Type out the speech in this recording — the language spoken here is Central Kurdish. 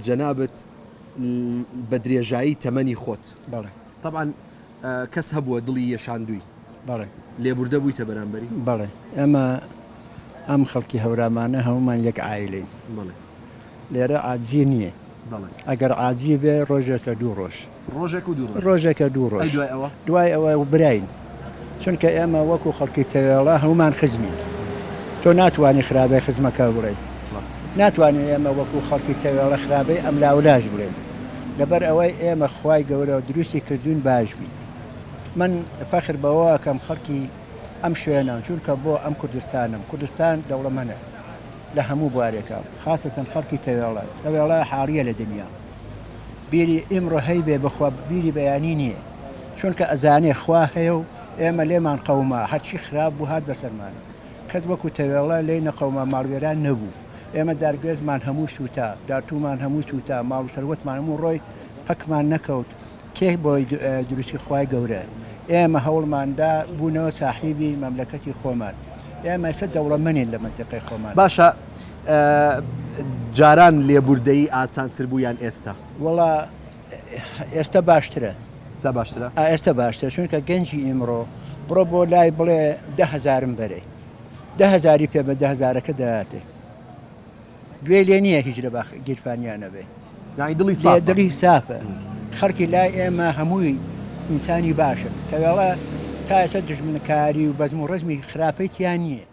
جەنابەت بە درێژایی تەمەنی خۆت بەڵێ طبعا کەس هەبووە دڵی یەشاندووی بەڵێ لێبوردە بوویتە بەرامبەری بەڵێ ئێمە ئەم خەڵکی هەورامانە هەمومان یەک عایلەین بەڵێ لێرە عاجزی نییە بەڵێ ئەگەر عاجزی بێ ڕۆژێکە دوو ڕۆژ ڕۆژێک و دوو ڕۆژ ڕۆژێکە دوو ڕۆژ دوای ئەوە دوای ئەوە براین چونکە ئێمە وەکو خەڵکی تەوێڵە هەمومان خزمین تۆ ناتوانانی خراپەی خزمەکە بڵێ ناتوانین ئێمە وەکو خەڵکی تەوێڵە خراپەی ئەم لاولاژ بڵێن لەبەر ئەوەی ئێمە خوای گەورە و دروستی کردوون باش بی من فەخر بەوە کەم خەڵکی ئەم شوێنە چونکە بۆ ئەم کوردستان دەوڵەمەنە لە هەموو بوارێکە خاصەتەن خەڵکی تەوێڵە حاڵیە لە دنیا بیری ئیمڕۆ هەی بێ بخوا بیری بەیانی نییە چونکە ئەزانێ خوا هەیە و ئێمە لێمان قەوما هەرچی خراپ بوو هات بەسەرمانە کەس وەکو تەوێڵە لێی نەقەوما ماڵوێران نەبوو ئێمە دارگوێزمان هەموو سوتا داتومان هەموو سوتا ماڵ و سەروەتمان هەموو ڕۆی پەکمان نەکەوت کێ بۆی دروستی خوای گەورە ئێمە هەوڵماندا بوونەوە ساحیبی مەملەکەتی خۆمان ئێمە ئێستا دەوڵەمەنین لە منتیقەی خۆمان باشە جاران لێبوردەیی ئاسانتر بوو یان ئێستا وەڵا ئێستا باشترە باشترە ئێستا باشترە چونکە گەنجی ئیمڕۆ بڕۆ بۆ لای بڵێ 10,000 بەرەی 10,000 پێ بە 10,000ەکە دەهاتێ گوێ لێ نییە هیچ لە گیرفانیانە بێ دڵی سافە خەڵکی لای ئێمە هەمووی ئینسانی باشن تەوێڵە تا ئێستا دژمنکاری و بەزم و ڕزمی خراپەی تیان نییە